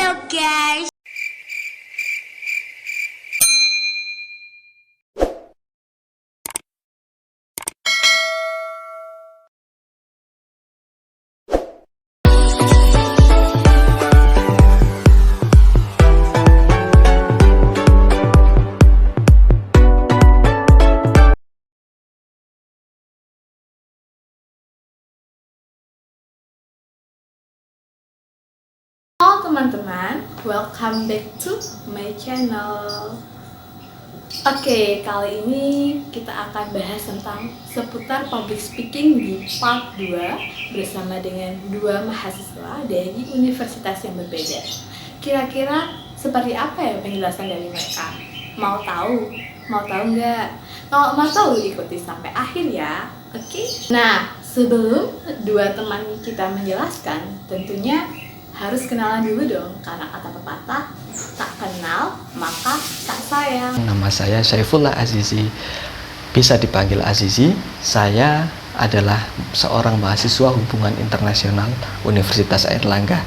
Halo guys. Halo teman-teman, welcome back to my channel. Oke, kali ini kita akan bahas tentang seputar public speaking di part 2 bersama dengan dua mahasiswa dari universitas yang berbeda. Kira-kira seperti apa ya penjelasan dari mereka? Mau tahu? Mau tahu nggak? Kalau mau tahu ikuti sampai akhir ya. Oke? Nah, sebelum dua teman kita menjelaskan, tentunya harus kenalan dulu dong, karena kata pepatah, tak kenal maka tak sayang. Nama saya Saifullah Azizi, bisa dipanggil Azizi. Saya adalah seorang mahasiswa hubungan internasional Universitas Airlangga.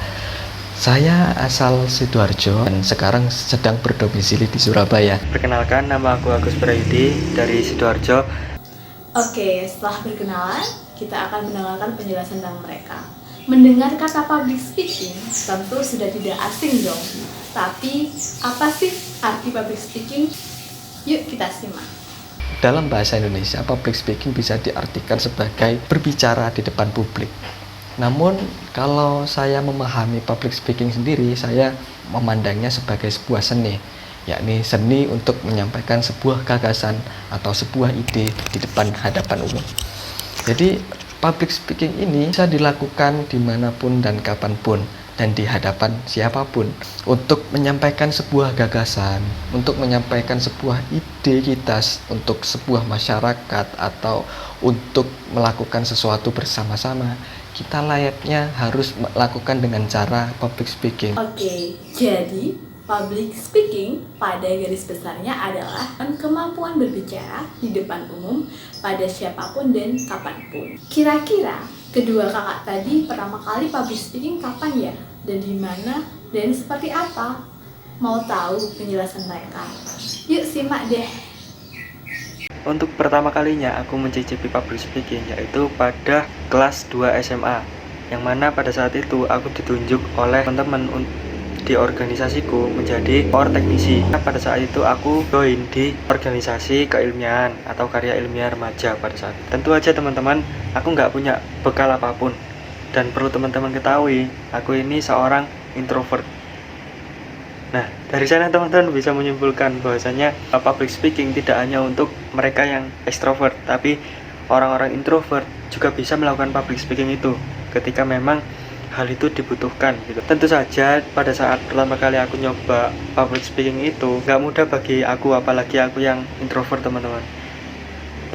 Saya asal Sidoarjo dan sekarang sedang berdomisili di Surabaya. Perkenalkan, nama aku Agus Prayudi dari Sidoarjo. Oke, setelah berkenalan, kita akan mendengarkan penjelasan tentang mereka. Mendengar kata public speaking tentu sudah tidak asing dong. Tapi apa sih arti public speaking? Yuk kita simak. Dalam bahasa Indonesia, public speaking bisa diartikan sebagai berbicara di depan publik. Namun, kalau saya memahami public speaking sendiri, saya memandangnya sebagai sebuah seni, yakni seni untuk menyampaikan sebuah gagasan atau sebuah ide di depan hadapan umum. Jadi, public speaking ini bisa dilakukan dimanapun dan kapanpun dan di hadapan siapapun untuk menyampaikan sebuah gagasan, untuk menyampaikan sebuah ide kita untuk sebuah masyarakat atau untuk melakukan sesuatu bersama-sama. Kita layaknya harus melakukan dengan cara public speaking. Oke, jadi public speaking pada garis besarnya adalah kemampuan berbicara di depan umum pada siapapun dan kapanpun. Kira-kira kedua kakak tadi pertama kali public speaking kapan ya? Dan di mana? Dan seperti apa? Mau tahu penjelasan mereka? Yuk simak deh. Untuk pertama kalinya aku mencicipi public speaking yaitu pada kelas 2 SMA, yang mana pada saat itu aku ditunjuk oleh teman-teman di organisasiku menjadi power teknisi. Pada saat itu aku join di organisasi keilmiahan atau karya ilmiah remaja pada saat itu. Tentu aja teman-teman, aku nggak punya bekal apapun. Dan perlu teman-teman ketahui, aku ini seorang introvert. Nah, dari sana teman-teman bisa menyimpulkan bahwasanya public speaking tidak hanya untuk mereka yang extrovert, tapi orang-orang introvert juga bisa melakukan public speaking itu ketika memang hal itu dibutuhkan gitu. Tentu saja pada saat pertama kali aku nyoba public speaking itu nggak mudah bagi aku, apalagi aku yang introvert teman-teman.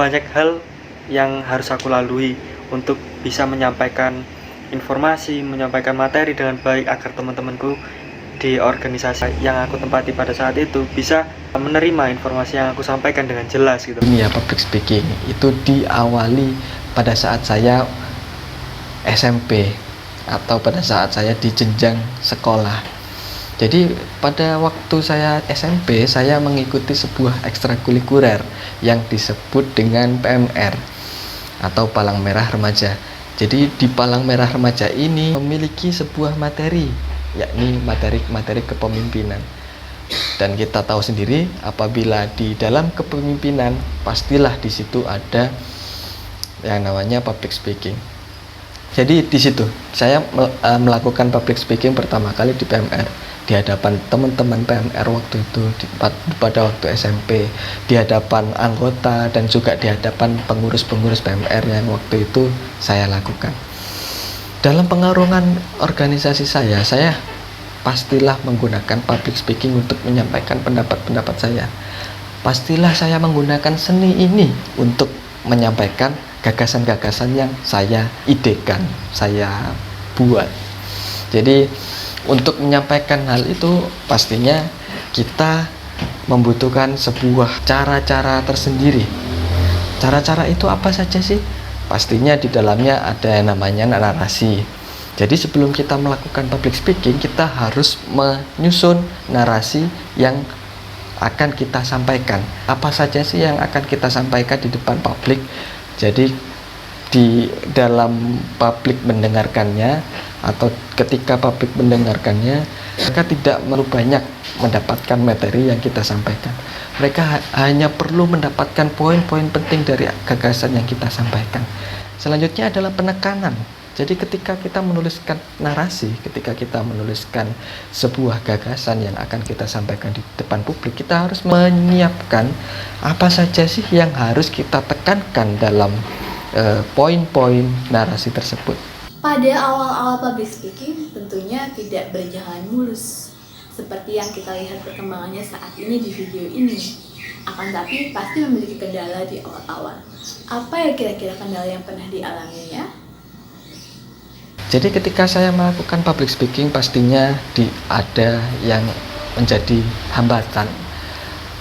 Banyak hal yang harus aku lalui untuk bisa menyampaikan informasi, menyampaikan materi dengan baik agar teman-temanku di organisasi yang aku tempati pada saat itu bisa menerima informasi yang aku sampaikan dengan jelas gitu. Dunia public speaking itu diawali pada saat saya SMP atau pada saat saya di jenjang sekolah. Jadi pada waktu saya SMP, saya mengikuti sebuah ekstrakurikuler yang disebut dengan PMR atau Palang Merah Remaja. Jadi di Palang Merah Remaja ini memiliki sebuah materi, yakni materi kepemimpinan. Dan kita tahu sendiri, apabila di dalam kepemimpinan pastilah di situ ada yang namanya public speaking. Jadi di situ saya melakukan public speaking pertama kali di PMR di hadapan teman-teman PMR waktu itu pada waktu SMP, di hadapan anggota dan juga di hadapan pengurus-pengurus PMR yang waktu itu saya lakukan. Dalam pengarungan organisasi saya pastilah menggunakan public speaking untuk menyampaikan pendapat-pendapat saya. Pastilah saya menggunakan seni ini untuk menyampaikan gagasan-gagasan yang saya idekan, saya buat. Jadi untuk menyampaikan hal itu pastinya kita membutuhkan sebuah cara-cara tersendiri. Cara-cara itu apa saja sih? Pastinya di dalamnya ada yang namanya narasi. Jadi sebelum kita melakukan public speaking, kita harus menyusun narasi yang akan kita sampaikan. Apa saja sih yang akan kita sampaikan di depan publik? Jadi di dalam publik mendengarkannya atau ketika publik mendengarkannya, mereka tidak perlu banyak mendapatkan materi yang kita sampaikan. Mereka hanya perlu mendapatkan poin-poin penting dari gagasan yang kita sampaikan. Selanjutnya adalah penekanan. Jadi ketika kita menuliskan narasi, ketika kita menuliskan sebuah gagasan yang akan kita sampaikan di depan publik, kita harus menyiapkan apa saja sih yang harus kita tekankan dalam poin-poin narasi tersebut. Pada awal-awal public speaking tentunya tidak berjalan mulus seperti yang kita lihat perkembangannya saat ini di video ini. Akan tapi pasti memiliki kendala di awal-awal. Apa ya kira-kira kendala yang pernah dialaminya? Jadi ketika saya melakukan public speaking, pastinya ada yang menjadi hambatan.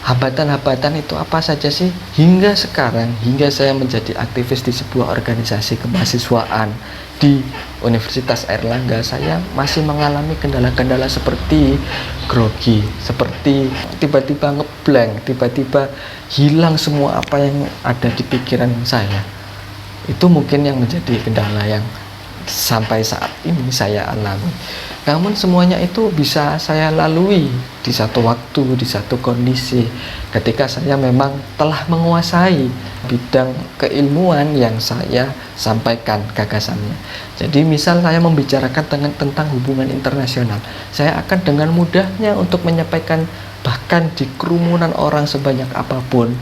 Hambatan-hambatan itu apa saja sih? Hingga sekarang, hingga saya menjadi aktivis di sebuah organisasi kemahasiswaan di Universitas Airlangga, saya masih mengalami kendala-kendala seperti grogi, seperti tiba-tiba ngeblank, tiba-tiba hilang semua apa yang ada di pikiran saya. Itu mungkin yang menjadi kendala yang sampai saat ini saya alami. Namun semuanya itu bisa saya lalui di satu waktu, di satu kondisi, ketika saya memang telah menguasai bidang keilmuan yang saya sampaikan gagasannya. Jadi misal saya membicarakan tentang hubungan internasional, saya akan dengan mudahnya untuk menyampaikan bahkan di kerumunan orang sebanyak apapun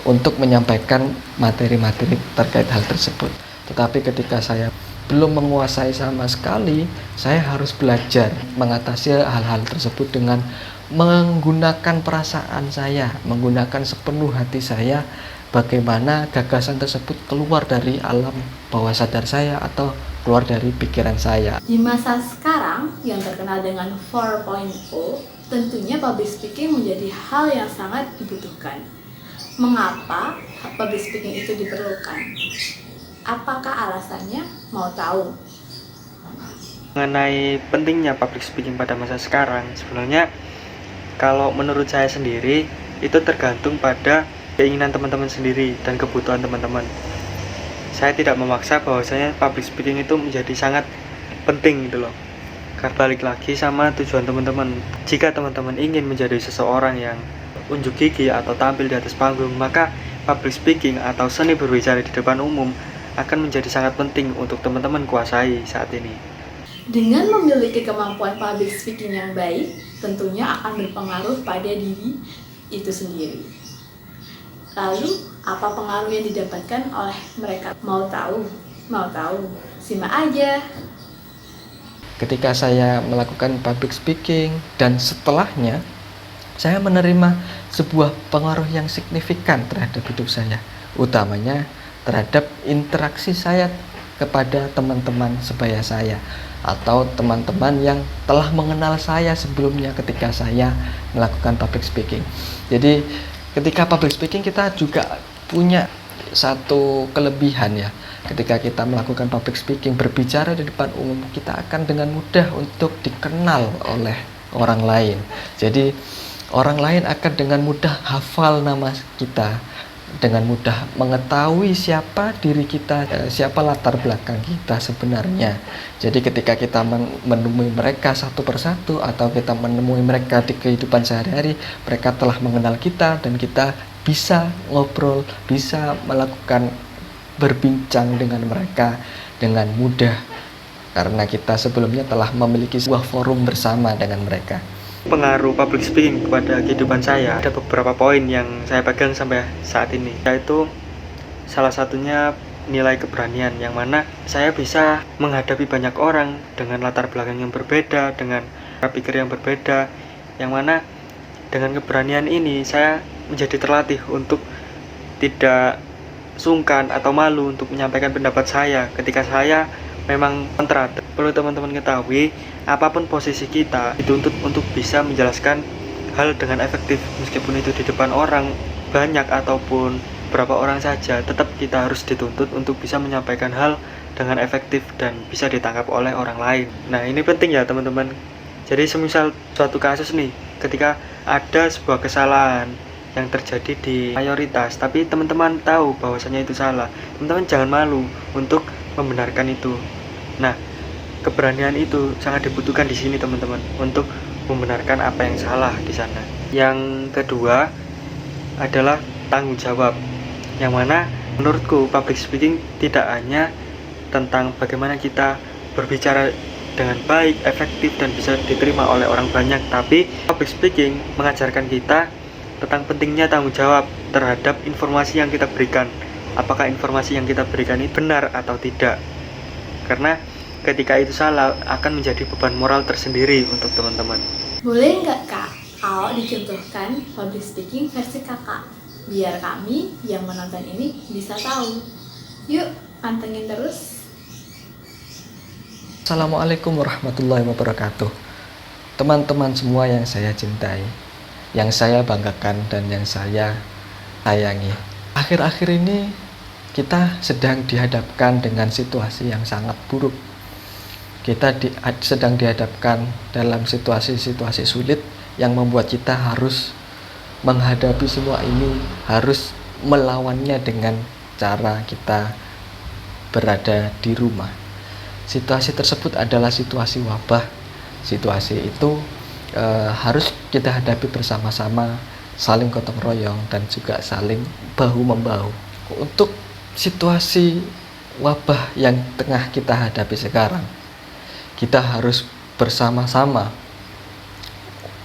untuk menyampaikan materi-materi terkait hal tersebut. Tetapi ketika saya belum menguasai sama sekali, saya harus belajar mengatasi hal-hal tersebut dengan menggunakan perasaan saya, menggunakan sepenuh hati saya, bagaimana gagasan tersebut keluar dari alam bawah sadar saya atau keluar dari pikiran saya. Di masa sekarang yang terkenal dengan 4.0, tentunya public speaking menjadi hal yang sangat dibutuhkan. Mengapa public speaking itu diperlukan? Apakah alasannya? Mau tahu? Mengenai pentingnya public speaking pada masa sekarang, sebenarnya kalau menurut saya sendiri itu tergantung pada keinginan teman-teman sendiri dan kebutuhan teman-teman. Saya tidak memaksa bahwasanya public speaking itu menjadi sangat penting gitu loh. Karena balik lagi sama tujuan teman-teman. Jika teman-teman ingin menjadi seseorang yang unjuk gigi atau tampil di atas panggung, maka public speaking atau seni berbicara di depan umum akan menjadi sangat penting untuk teman-teman kuasai saat ini. Dengan memiliki kemampuan public speaking yang baik, tentunya akan berpengaruh pada diri itu sendiri. Lalu, apa pengaruh yang didapatkan oleh mereka? Mau tahu? Mau tahu? Simak aja. Ketika saya melakukan public speaking dan setelahnya, saya menerima sebuah pengaruh yang signifikan terhadap hidup saya, utamanya terhadap interaksi saya kepada teman-teman sebaya saya atau teman-teman yang telah mengenal saya sebelumnya ketika saya melakukan public speaking. Jadi ketika public speaking kita juga punya satu kelebihan ya. Ketika kita melakukan public speaking, berbicara di depan umum, kita akan dengan mudah untuk dikenal oleh orang lain. Jadi orang lain akan dengan mudah hafal nama kita, dengan mudah mengetahui siapa diri kita, siapa latar belakang kita sebenarnya. Jadi ketika kita menemui mereka satu persatu atau kita menemui mereka di kehidupan sehari-hari, mereka telah mengenal kita dan kita bisa ngobrol, bisa melakukan berbincang dengan mereka dengan mudah karena kita sebelumnya telah memiliki sebuah forum bersama dengan mereka. Pengaruh public speaking kepada kehidupan saya, ada beberapa poin yang saya pegang sampai saat ini, yaitu salah satunya nilai keberanian, yang mana saya bisa menghadapi banyak orang dengan latar belakang yang berbeda, dengan cara pikir yang berbeda, yang mana dengan keberanian ini saya menjadi terlatih untuk tidak sungkan atau malu untuk menyampaikan pendapat saya ketika saya memang kontra. Perlu teman-teman ketahui, apapun posisi kita dituntut untuk bisa menjelaskan hal dengan efektif, meskipun itu di depan orang banyak ataupun berapa orang saja, tetap kita harus dituntut untuk bisa menyampaikan hal dengan efektif dan bisa ditangkap oleh orang lain. Nah, ini penting ya teman-teman. Jadi semisal suatu kasus nih, ketika ada sebuah kesalahan yang terjadi di mayoritas, tapi teman-teman tahu bahwasanya itu salah, teman-teman jangan malu untuk membenarkan itu. Nah, keberanian itu sangat dibutuhkan di sini teman-teman, untuk membenarkan apa yang salah di sana. Yang kedua adalah tanggung jawab, yang mana menurutku public speaking tidak hanya tentang bagaimana kita berbicara dengan baik, efektif, dan bisa diterima oleh orang banyak, tapi public speaking mengajarkan kita tentang pentingnya tanggung jawab terhadap informasi yang kita berikan. Apakah informasi yang kita berikan itu benar atau tidak? Karena ketika itu salah akan menjadi beban moral tersendiri untuk teman-teman. Boleh nggak Kak, kalau dicontohkan public speaking versi Kakak? Biar kami yang menonton ini bisa tahu. Yuk, pantengin terus. Assalamualaikum warahmatullahi wabarakatuh. Teman-teman semua yang saya cintai, yang saya banggakan dan yang saya sayangi. Akhir-akhir ini kita sedang dihadapkan dengan situasi yang sangat buruk. Kita sedang dihadapkan dalam situasi-situasi sulit yang membuat kita harus menghadapi semua ini, harus melawannya dengan cara kita berada di rumah. Situasi tersebut adalah situasi wabah. Situasi itu harus kita hadapi bersama-sama, saling gotong royong dan juga saling bahu-membahu. Untuk situasi wabah yang tengah kita hadapi sekarang, kita harus bersama-sama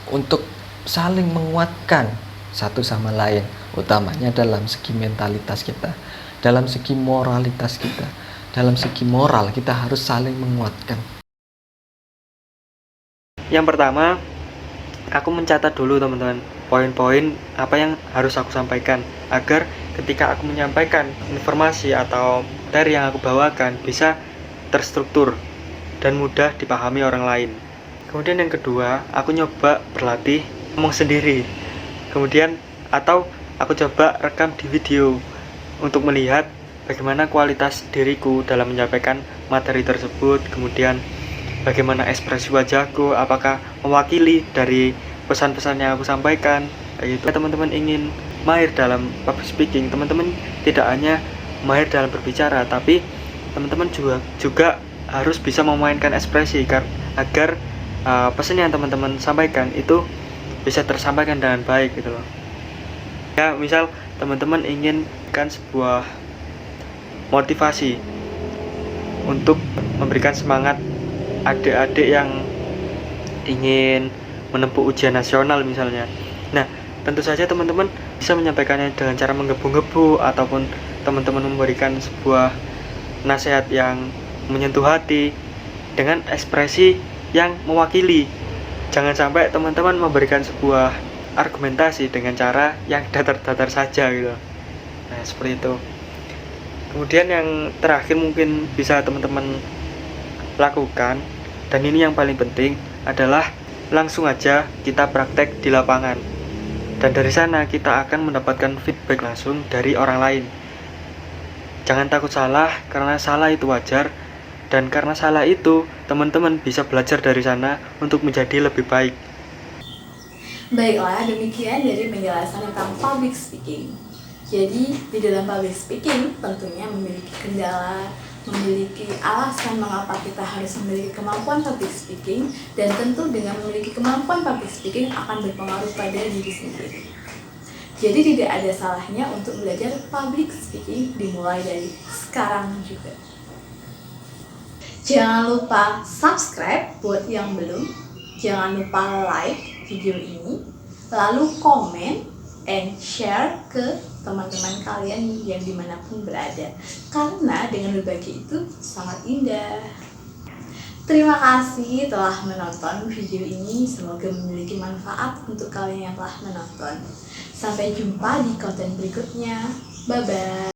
untuk saling menguatkan satu sama lain, utamanya dalam segi mentalitas kita, dalam segi moralitas kita. Dalam segi moral kita harus saling menguatkan. Yang pertama, aku mencatat dulu teman-teman poin-poin apa yang harus aku sampaikan, agar ketika aku menyampaikan informasi atau materi yang aku bawakan bisa terstruktur dan mudah dipahami orang lain. Kemudian yang kedua, aku nyoba berlatih ngomong sendiri. Kemudian atau aku coba rekam di video untuk melihat bagaimana kualitas diriku dalam menyampaikan materi tersebut, kemudian bagaimana ekspresi wajahku, apakah mewakili dari pesan-pesan yang aku sampaikan. Itu teman-teman ingin mahir dalam public speaking, teman-teman tidak hanya mahir dalam berbicara, tapi teman-teman juga harus bisa memainkan ekspresi agar pesan yang teman-teman sampaikan itu bisa tersampaikan dengan baik gitu loh. Ya, misal teman-teman ingin kan sebuah motivasi untuk memberikan semangat adik-adik yang ingin menempuh ujian nasional misalnya. Nah, tentu saja teman-teman bisa menyampaikannya dengan cara menggebu-gebu, ataupun teman-teman memberikan sebuah nasihat yang menyentuh hati dengan ekspresi yang mewakili. Jangan sampai teman-teman memberikan sebuah argumentasi dengan cara yang datar-datar saja gitu. Nah, seperti itu. Kemudian yang terakhir mungkin bisa teman-teman lakukan, dan ini yang paling penting, adalah langsung aja kita praktek di lapangan. Dan dari sana kita akan mendapatkan feedback langsung dari orang lain. Jangan takut salah, karena salah itu wajar. Dan karena salah itu, teman-teman bisa belajar dari sana untuk menjadi lebih baik. Baiklah, demikian dari penjelasan tentang public speaking. Jadi, di dalam public speaking tentunya memiliki kendala, memiliki alasan mengapa kita harus memiliki kemampuan public speaking, dan tentu dengan memiliki kemampuan public speaking akan berpengaruh pada diri sendiri. Jadi tidak ada salahnya untuk belajar public speaking dimulai dari sekarang juga. Jangan lupa subscribe buat yang belum, jangan lupa like video ini, lalu komen and share ke teman-teman kalian yang dimanapun berada, karena dengan berbagi itu sangat indah. Terima kasih telah menonton video ini, semoga memiliki manfaat untuk kalian yang telah menonton. Sampai jumpa di konten berikutnya, bye bye.